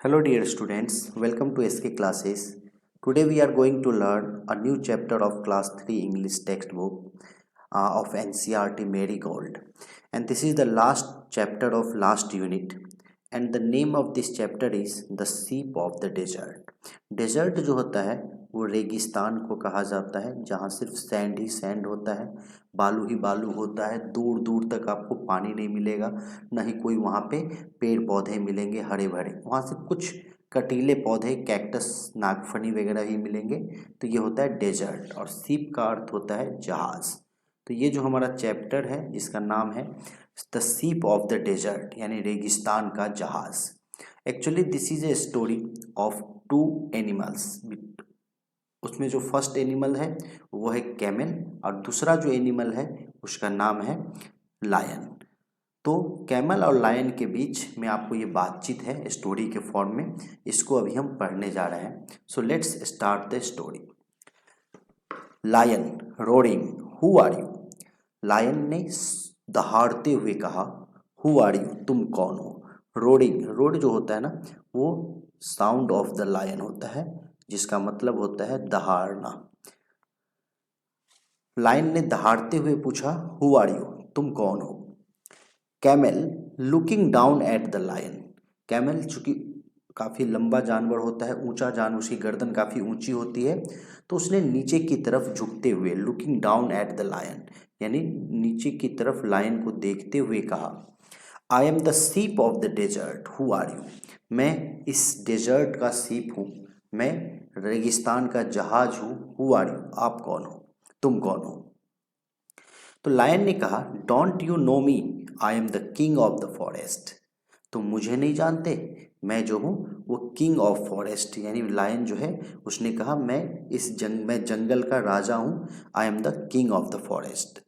Hello dear students, welcome to SK classes. Today we are going to learn a new chapter of class 3 English textbook of NCERT Marigold. And this is the last chapter of last unit. And the name of this chapter is The Sheep of the Desert. Desert जो होता है वो रेगिस्तान को कहा जाता है जहाँ सिर्फ सैंड ही सैंड होता है, बालू ही बालू होता है, दूर दूर तक आपको पानी नहीं मिलेगा, ना ही कोई वहाँ पे पेड़ पौधे मिलेंगे हरे भरे, वहाँ से कुछ कटीले पौधे कैक्टस नागफनी वगैरह ही मिलेंगे। तो ये होता है डेजर्ट। और सीप का अर्थ होता है जहाज़। तो ये जो हमारा चैप्टर है जिसका नाम है the ship of the desert यानी रेगिस्तान का जहाज़। Actually this is a story of two animals. उसमें जो फर्स्ट एनिमल है वो है कैमल और दूसरा जो एनिमल है उसका नाम है लायन। तो कैमल और लायन के बीच में आपको ये बातचीत है स्टोरी के फॉर्म में, इसको अभी हम पढ़ने जा रहे हैं। So let's start the story. Lion roaring, who are you? Lion ने दहाड़ते हुए कहा, हु आर यू, तुम कौन हो? रोरिंग, रोड जो होता है ना वो साउंड ऑफ द लायन होता है जिसका मतलब होता है दहाड़ना। लायन ने दहाड़ते हुए पूछा, हु आर यू, तुम कौन हो? Camel looking down at the lion. Camel चूंकि काफ़ी लंबा जानवर होता है, ऊंचा जानवर, उसकी गर्दन काफ़ी ऊंची होती है, तो उसने नीचे की तरफ झुकते हुए looking down at the lion यानी नीचे की तरफ लायन को देखते हुए कहा, I am the ship of the desert, who are you? मैं इस डेजर्ट का सीप हूँ, मैं रेगिस्तान का जहाज हूँ। हु आर यू, आप कौन हो, तुम कौन हो? तो लायन ने कहा, don't you know me, I am the king of the forest. तुम मुझे नहीं जानते, मैं जो हूँ वो किंग ऑफ फॉरेस्ट यानी लायन जो है उसने कहा मैं जंगल का राजा हूँ। आई am the king of the forest.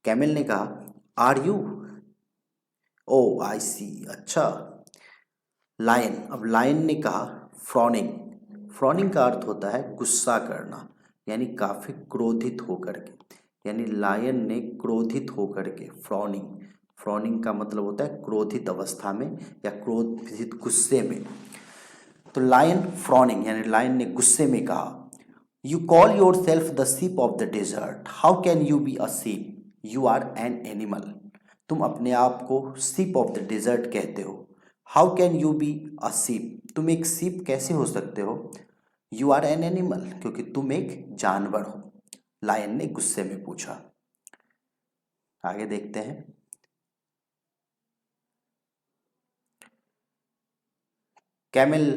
Camel ने कहा, आर यू? ओ आई सी, अच्छा। लायन, अब लायन ने कहा, फ्रॉनिंग। फ्रॉनिंग का अर्थ होता है गुस्सा करना यानी काफ़ी क्रोधित होकर के, यानी लायन ने क्रोधित होकर के, फ्रॉनिंग। फ्रॉनिंग का मतलब होता है क्रोधित अवस्था में या क्रोधित गुस्से में। तो लायन फ्रॉनिंग यानी लायन ने गुस्से में कहा, you call yourself the ship of the desert, how can you be a ship, you are an animal. तुम अपने आप को सीप ऑफ द डेजर्ट कहते हो, how can you be a सीप, तुम एक सीप कैसे हो सकते हो? यू आर एन एनिमल, क्योंकि तुम एक जानवर हो। लायन ने गुस्से में पूछा। आगे देखते हैं। कैमल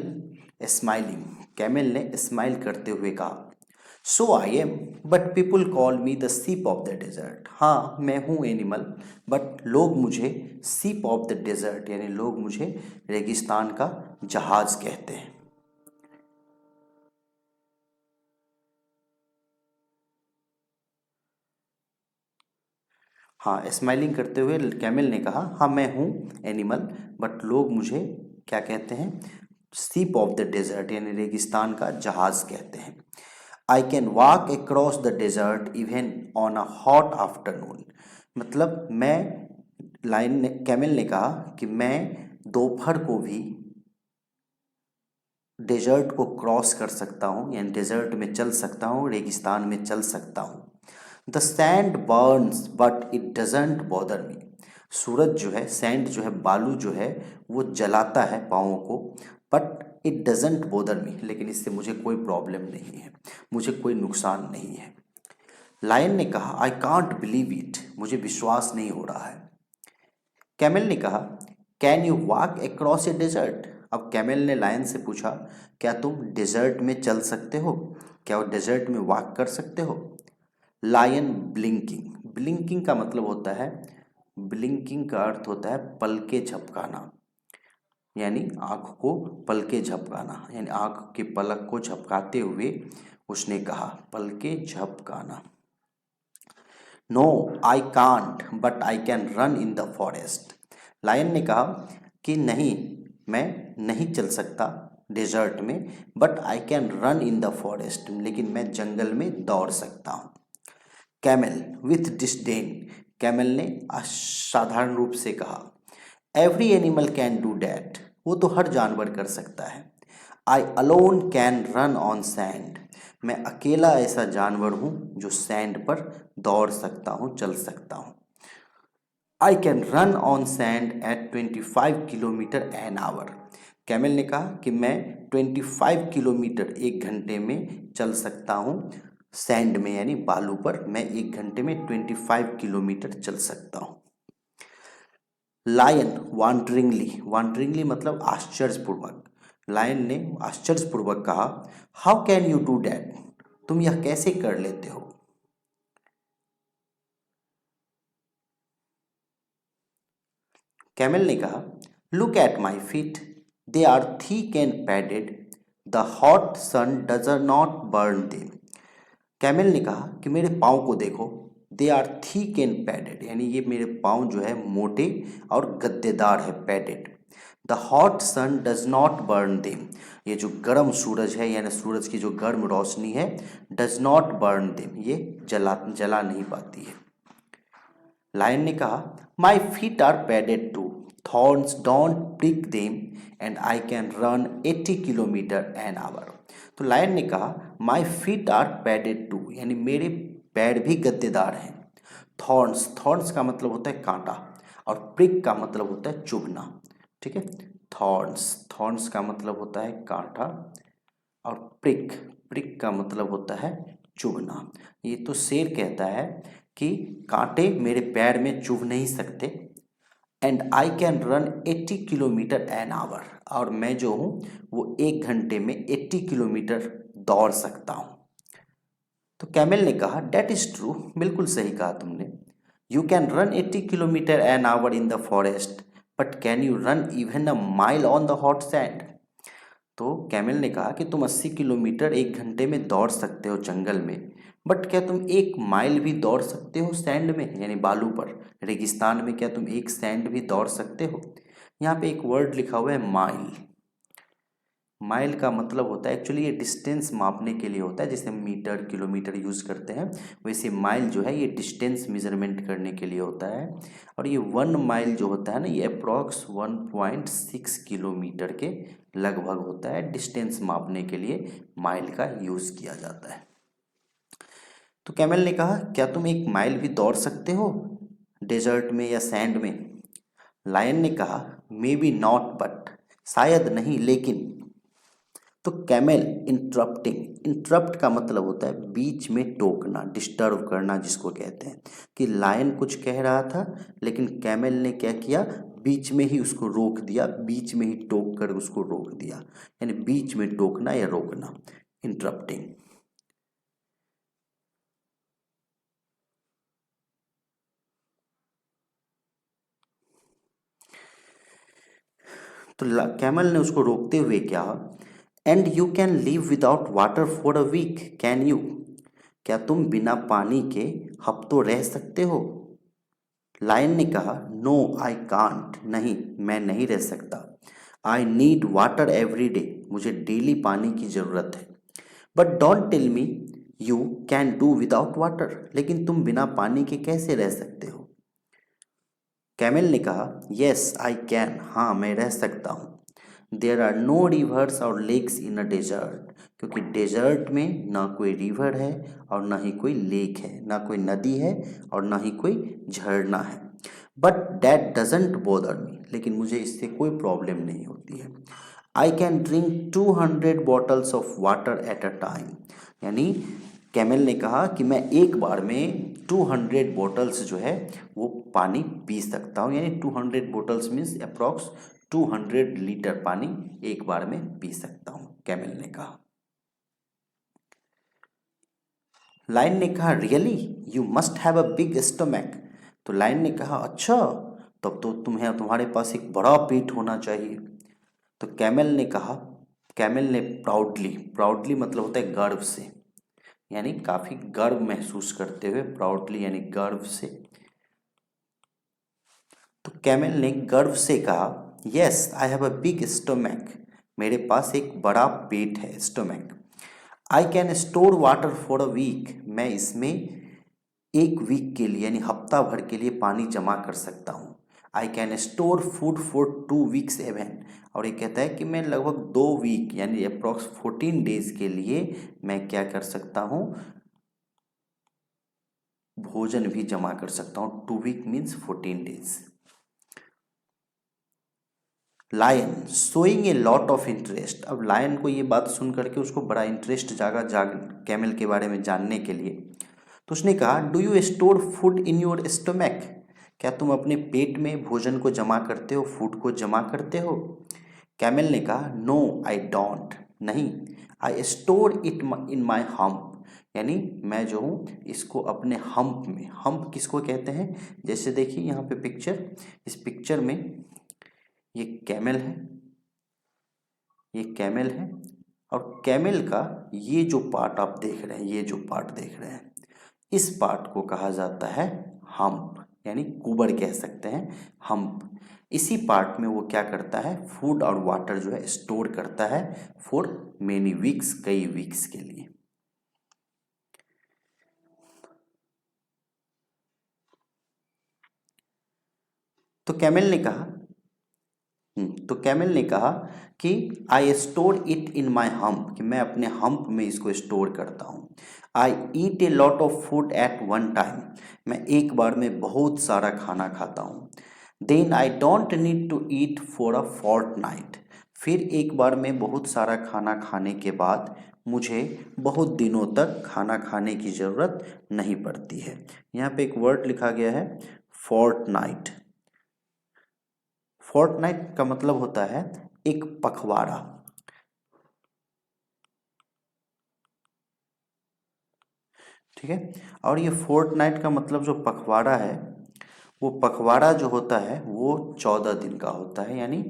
स्माइलिंग, कैमल ने स्माइल करते हुए कहा, so I am, but people call me the ship of the desert. हाँ मैं हूँ एनिमल, बट लोग मुझे सीप ऑफ द डेजर्ट यानी लोग मुझे रेगिस्तान का जहाज कहते हैं। हाँ, स्माइलिंग करते हुए कैमल ने कहा, हाँ मैं हूँ एनिमल, बट लोग मुझे क्या कहते हैं? सीप ऑफ द डेजर्ट यानी रेगिस्तान का जहाज कहते हैं। I can walk across the desert even on a hot afternoon. मतलब मैं, लाइन ने, कैमल ने कहा कि मैं दोपहर को भी डेजर्ट को क्रॉस कर सकता हूँ यानी डेजर्ट में चल सकता हूँ, रेगिस्तान में चल सकता हूँ। The sand burns but it doesn't bother me. सूरज जो है, सैंड जो है, बालू जो है वो जलाता है पाँवों को, बट इट डजेंट बॉदर मी, लेकिन इससे मुझे कोई प्रॉब्लम नहीं है, मुझे कोई नुकसान नहीं है। लायन ने कहा, आई कांट बिलीव इट, मुझे विश्वास नहीं हो रहा है। कैमल ने कहा, can you walk across a desert? अब कैमल ने लायन से पूछा, क्या तुम डेजर्ट में चल सकते हो, क्या वो डेजर्ट में वॉक कर सकते हो? लायन ब्लिंकिंग, ब्लिंकिंग का मतलब होता है, ब्लिंकिंग का अर्थ होता है पलके झपकाना यानी आँख को पलके झपकाना, यानी आँख के पलक को झपकाते हुए उसने कहा, पलके झपकाना। No I can't but I can run in the forest. Lion ने कहा कि नहीं, मैं नहीं चल सकता डेजर्ट में, but I can run in the forest, लेकिन मैं जंगल में दौड़ सकता हूँ। कैमल विथ डिस्डेन, कैमल ने असाधारण रूप से कहा, every animal can do that, वो तो हर जानवर कर सकता है। आई alone can run on sand, मैं अकेला ऐसा जानवर हूँ जो सैंड पर दौड़ सकता हूँ, चल सकता हूँ। I can run on sand at 25 kilometre an hour, camel ने कहा कि मैं 25 किलोमीटर 1 घंटे में चल सकता हूँ सैंड में, यानी बालू पर मैं 1 घंटे में 25 किलोमीटर चल सकता हूँ। लायन वांडरिंगली मतलब आश्चर्यपूर्वक, लायन ने आश्चर्यपूर्वक कहा, how can you do that, तुम यह कैसे कर लेते हो। कैमल ने कहा, look at my feet, they are thick and padded, the hot sun does not burn them. Camel ने कहा कि मेरे पाँव को देखो, they are thick and padded, यानी ये मेरे पाँव जो है मोटे और गद्देदार है, padded. The hot sun does not burn them, ये जो गर्म सूरज है यानी सूरज की जो गर्म रोशनी है, डज नॉट बर्न देम, ये जला नहीं पाती है। लायन ने कहा, my feet are padded too, thorns don't prick them and I can run 80 kilometre an hour. तो लायन ने कहा, my feet are padded too, यानी मेरे पैर भी गद्देदार हैं। थॉर्न्स का मतलब होता है कांटा, और प्रिक का मतलब होता है चुभना, ठीक है। थॉर्न्स का मतलब होता है कांटा, और प्रिक का मतलब होता है चुभना। ये तो शेर कहता है कि कांटे मेरे पैर में चुभ नहीं सकते, and I can run 80 kilometre an our, और मैं जो हूँ वो 1 घंटे में 80 किलोमीटर दौड़ सकता हूँ। तो कैमल ने कहा, डेट इज ट्रू, बिल्कुल सही कहा तुमने। You can run 80 kilometre an our in the forest, but can you run even a mile on the hot sand. तो कैमल ने कहा कि तुम 80 किलोमीटर 1 घंटे में दौड़ सकते हो जंगल में, बट क्या तुम 1 माइल भी दौड़ सकते हो सैंड में, यानी बालू पर, रेगिस्तान में क्या तुम 1 सैंड भी दौड़ सकते हो। यहाँ पे एक वर्ड लिखा हुआ है माइल। माइल का मतलब होता है, एक्चुअली ये डिस्टेंस मापने के लिए होता है, जैसे हम मीटर किलोमीटर यूज़ करते हैं, वैसे माइल जो है ये डिस्टेंस मेजरमेंट करने के लिए होता है। और ये 1 माइल जो होता है ना, ये अप्रॉक्स 1.6 किलोमीटर के लगभग होता है। डिस्टेंस मापने के लिए माइल का यूज़ किया जाता है। तो कैमल ने कहा, क्या तुम 1 माइल भी दौड़ सकते हो डेजर्ट में या सैंड में। लायन ने कहा, मे बी नॉट बट, शायद नहीं लेकिन। तो कैमल इंटरप्ट का मतलब होता है बीच में टोकना, डिस्टर्ब करना जिसको कहते हैं, कि लायन कुछ कह रहा था लेकिन कैमल ने क्या किया, बीच में ही उसको रोक दिया, बीच में ही टोक कर उसको रोक दिया, यानी बीच में टोकना या रोकना, इंटरप्टिंग। तो कैमल ने उसको रोकते हुए क्या, and you can live without water for a week can you, क्या तुम बिना पानी के हफ्तों रह सकते हो। लायन ने कहा, नो आई कांट, नहीं मैं नहीं रह सकता। I need water every day, मुझे डेली पानी की ज़रूरत है। But don't tell me you can do without water, लेकिन तुम बिना पानी के कैसे रह सकते हो। कैमल ने कहा, येस आई कैन, हाँ मैं रह सकता हूँ। There are no rivers or lakes in a desert, क्योंकि डेजर्ट में ना कोई रिवर है और ना ही कोई लेक है, ना कोई नदी है और ना ही कोई झरना है। बट दैट डजेंट बॉदर मी, लेकिन मुझे इससे कोई प्रॉब्लम नहीं होती है। I can drink 200 bottles of water at a time, यानी कैमल ने कहा कि मैं एक बार में 200 बॉटल्स जो है वो पानी पी सकता हूँ, यानी 200 बॉटल्स मीन्स अप्रॉक्स 200 लीटर पानी एक बार में पी सकता हूँ, कैमल ने कहा। लायन ने कहा, really you must have a big stomach. तो लायन ने कहा, अच्छा तब तो तुम्हारे पास एक बड़ा पेट होना चाहिए। तो कैमल ने प्राउडली मतलब होता है गर्व से, यानी काफ़ी गर्व महसूस करते हुए, प्राउडली यानी गर्व से। तो कैमल ने गर्व से कहा, yes I have a big stomach, मेरे पास एक बड़ा पेट है, stomach. I can store water for a week, मैं इसमें 1 वीक के लिए यानी हफ्ता भर के लिए पानी जमा कर सकता हूँ। I can store food for 2 weeks even, और ये कहता है कि मैं लगभग 2 वीक यानी अप्रॉक्स 14 डेज के लिए मैं क्या कर सकता हूँ, भोजन भी जमा कर सकता हूँ। 2 week means 14 days. Lion showing a lot of interest, अब लायन को ये बात सुन करके उसको बड़ा इंटरेस्ट जागा कैमल के बारे में जानने के लिए। तो उसने कहा, do you store food in your stomach, क्या तुम अपने पेट में भोजन को जमा करते हो, फूड को जमा करते हो। कैमल ने कहा, नो आई डोंट, नहीं, I store it in my hump, यानी मैं जो हूँ इसको अपने हम्प में, हम्प किसको कहते हैं, जैसे देखिए यहाँ पे पिक्चर, इस पिक्चर में ये कैमल है, ये कैमल है, और कैमल का ये जो पार्ट आप देख रहे हैं, ये जो पार्ट देख रहे हैं, इस पार्ट को कहा जाता है हम्प, यानी कुबर कह सकते हैं, हम्प। इसी पार्ट में वो क्या करता है, फूड और वाटर जो है स्टोर करता है फॉर मेनी वीक्स, कई वीक्स के लिए। तो कैमल ने कहा कि I store it in my hump, कि मैं अपने हम्प में इसको स्टोर करता हूँ। I eat a lot of food at one time, मैं एक बार में बहुत सारा खाना खाता हूँ। Then I don't need to eat for a fortnight, फिर एक बार में बहुत सारा खाना खाने के बाद मुझे बहुत दिनों तक खाना खाने की ज़रूरत नहीं पड़ती है। यहाँ पे एक वर्ड लिखा गया है फोर्टनाइट। फोर्टनाइट का मतलब होता है एक पखवाड़ा, ठीक है। और ये फोर्टनाइट का मतलब जो पखवाड़ा है, वो पखवाड़ा जो होता है वो 14 दिन का होता है, यानी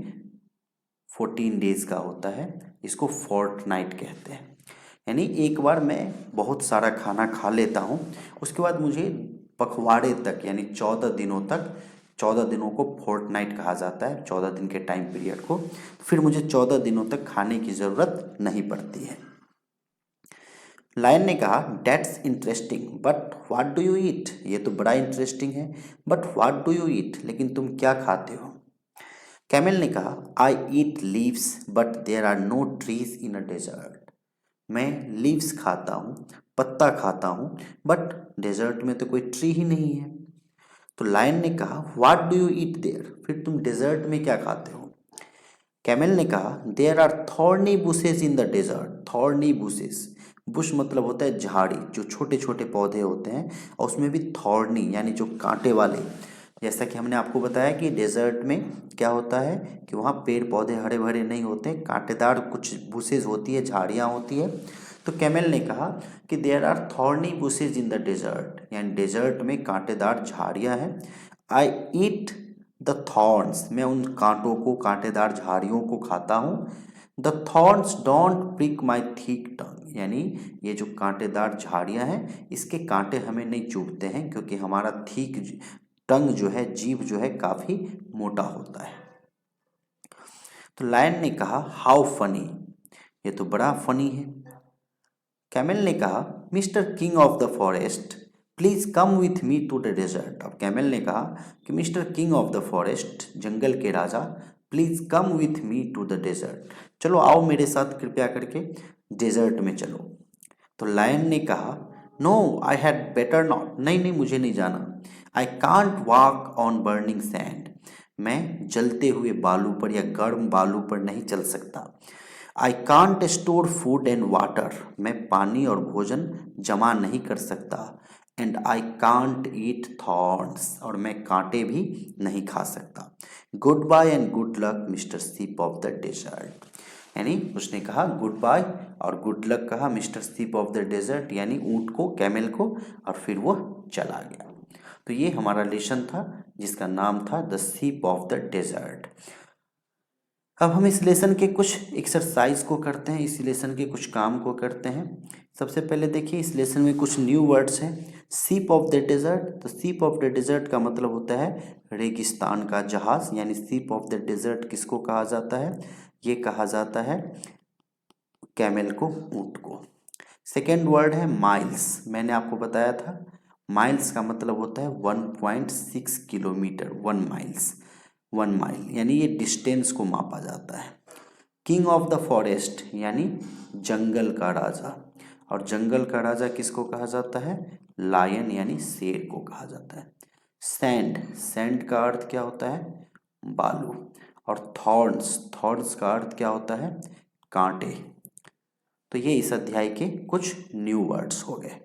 14 डेज का होता है। इसको फोर्टनाइट कहते हैं। यानी एक बार मैं बहुत सारा खाना खा लेता हूँ, उसके बाद मुझे पखवाड़े तक यानी 14 दिनों तक, 14 दिनों को फोर्टनाइट कहा जाता है, 14 दिन के टाइम पीरियड को, फिर मुझे 14 दिनों तक खाने की ज़रूरत नहीं पड़ती है। लायन ने कहा, that's interesting but what do you eat, ये तो बड़ा इंटरेस्टिंग है, but what do you eat, लेकिन तुम क्या खाते हो। कैमल ने कहा, I eat leaves but there are no trees in a desert, मैं लीव्स खाता हूँ, पत्ता खाता हूँ, बट डेजर्ट में तो कोई ट्री ही नहीं है। तो लायन ने कहा, what do you eat there, फिर तुम डेजर्ट में क्या खाते हो। कैमल ने कहा, there are thorny bushes in the desert, thorny bushes, bush मतलब होता है झाड़ी, जो छोटे छोटे पौधे होते हैं, और उसमें भी थॉर्नी यानी जो कांटे वाले, जैसा कि हमने आपको बताया कि डेजर्ट में क्या होता है कि वहाँ पेड़ पौधे हरे भरे नहीं होते, कांटेदार कुछ बुशेज होती है, झाड़ियाँ होती है। तो कैमल ने कहा कि there are thorny bushes in the desert, यानी डेजर्ट में कांटेदार झाड़ियाँ हैं। आई ईट द थॉर्न्स, मैं उन कांटों को, कांटेदार झाड़ियों को खाता हूँ। The thorns don't prick my thick tongue, यानी ये जो कांटेदार झाड़ियाँ हैं इसके कांटे हमें नहीं चुभते हैं, क्योंकि हमारा थिक टंग जो है, जीभ जो है, काफ़ी मोटा होता है। तो लायन ने कहा, हाउ फनी, ये तो बड़ा फनी है। कैमल ने कहा, mister king of the forest please come with me to the desert, अब कैमल ने कहा कि mister king of the forest, जंगल के राजा, please come with me to the desert, चलो आओ मेरे साथ कृपया करके डेजर्ट में चलो। तो लायन ने कहा, no I had better not, नहीं नहीं मुझे नहीं जाना। I can't walk on burning sand, मैं जलते हुए बालू पर या गर्म बालू पर नहीं चल सकता। I can't store food and water, मैं पानी और भोजन जमा नहीं कर सकता। And I can't eat thorns, और मैं कांटे भी नहीं खा सकता। Good bye and good luck mister ship of the desert, यानी उसने कहा गुड बाय और गुड लक कहा mister ship of the desert, यानी ऊँट को, कैमल को, और फिर वो चला गया। तो ये हमारा लेसन था जिसका नाम था the ship of the desert. अब हम इस लेसन के कुछ एक्सरसाइज को करते हैं, इस लेसन के कुछ काम को करते हैं। सबसे पहले देखिए इस लेसन में कुछ न्यू वर्ड्स हैं। सीप ऑफ द डेजर्ट, तो सीप ऑफ द डेजर्ट का मतलब होता है रेगिस्तान का जहाज, यानी सीप ऑफ द डेजर्ट किसको कहा जाता है, ये कहा जाता है कैमल को, ऊँट को। सेकेंड वर्ड है माइल्स, मैंने आपको बताया था माइल्स का मतलब होता है 1.6 किलोमीटर, 1 माइल्स। 1 माइल, यानी ये डिस्टेंस को मापा जाता है। किंग ऑफ द फॉरेस्ट यानी जंगल का राजा, और जंगल का राजा किसको कहा जाता है? लायन यानी शेर को कहा जाता है। सैंड, सैंड का अर्थ क्या होता है? बालू। और थॉर्न्स, थॉर्न्स का अर्थ क्या होता है? कांटे। तो ये इस अध्याय के कुछ न्यू वर्ड्स हो गए।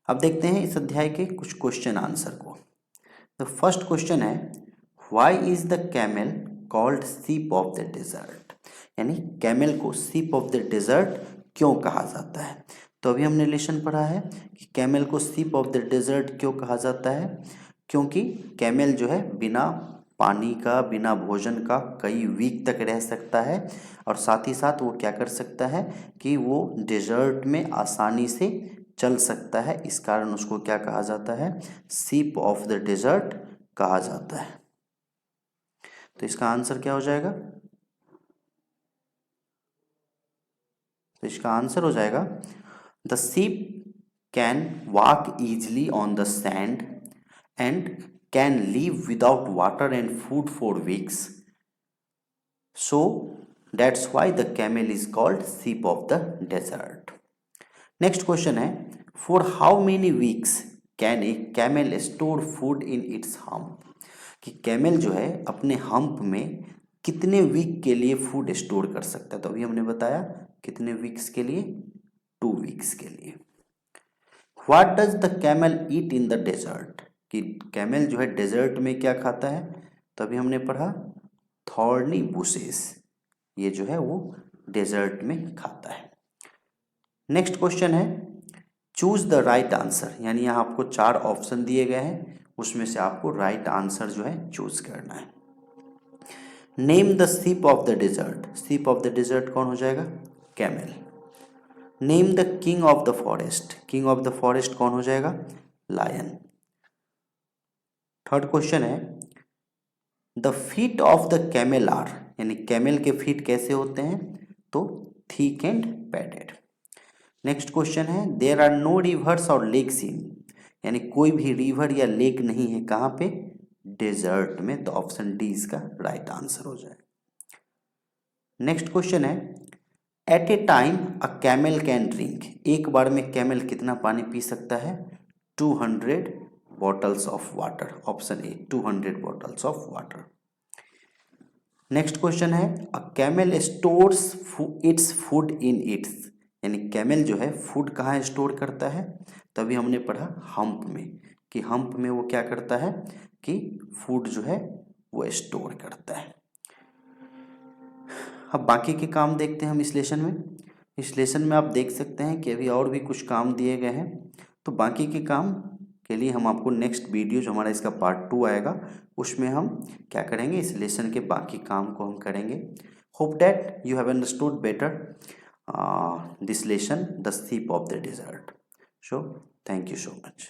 अब देखते हैं इस अध्याय के कुछ क्वेश्चन आंसर को। द फर्स्ट क्वेश्चन है, why is the camel called ship of the desert? यानी कैमल को सीप ऑफ द डेजर्ट क्यों कहा जाता है? तो अभी हमने लेसन पढ़ा है कि कैमल को सीप ऑफ द डेजर्ट क्यों कहा जाता है, क्योंकि कैमल जो है बिना पानी का, बिना भोजन का कई वीक तक रह सकता है, और साथ ही साथ वो क्या कर सकता है कि वो डेजर्ट में आसानी से चल सकता है। इस कारण उसको क्या कहा जाता है? सीप ऑफ द डेजर्ट कहा जाता है। तो इसका आंसर क्या हो जाएगा? तो इसका आंसर हो जाएगा, the ship can walk easily on the sand and can live without water and food for weeks, so that's why the camel is called ship of the desert. Next question है, for how many weeks can a camel store food in its hump? कि camel जो है अपने hump में कितने week के लिए food store कर सकता है? तो अभी हमने बताया कितने वीक्स के लिए? 2 वीक्स के लिए। What does the camel eat in the desert? कि कैमल जो है डेजर्ट में क्या खाता है? तो अभी हमने पढ़ा थॉर्नी बुशेस, ये जो है वो डेजर्ट में खाता है। नेक्स्ट क्वेश्चन है, चूज द राइट आंसर, यानी यहाँ आपको 4 ऑप्शन दिए गए हैं, उसमें से आपको राइट आंसर जो है चूज करना है। Name the ship of the desert, ship of the desert कौन हो जाएगा? Camel. Name the king of the forest, king of the forest कौन हो जाएगा? लायन। थर्ड क्वेश्चन है, the feet of the camel are, यानी कैमल के feet कैसे होते हैं? तो thick and padded. Next question है, there are no rivers or lakes in, यानी कोई भी रिवर या लेक नहीं है, कहाँ पे? डेजर्ट में। तो ऑप्शन डी इसका राइट आंसर हो जाए। नेक्स्ट क्वेश्चन है, at a time a camel can drink, एक बार में कैमल कितना पानी पी सकता है? 200 bottles of water, option A 200 bottles of water. Next question है, a camel stores its food in its, यानी कैमल जो है फूड कहाँ स्टोर करता है? तभी हमने पढ़ा हम्प में, कि हम्प में वो क्या करता है कि फूड जो है वो स्टोर करता है। अब बाकी के काम देखते हैं हम इस लेसन में। इस लेसन में आप देख सकते हैं कि अभी और भी कुछ काम दिए गए हैं, तो बाकी के काम के लिए हम आपको नेक्स्ट वीडियो जो हमारा इसका पार्ट 2 आएगा उसमें हम क्या करेंगे, इस लेसन के बाकी काम को हम करेंगे। Hope that you have understood better this lesson, the sheep of the desert. So thank you so much.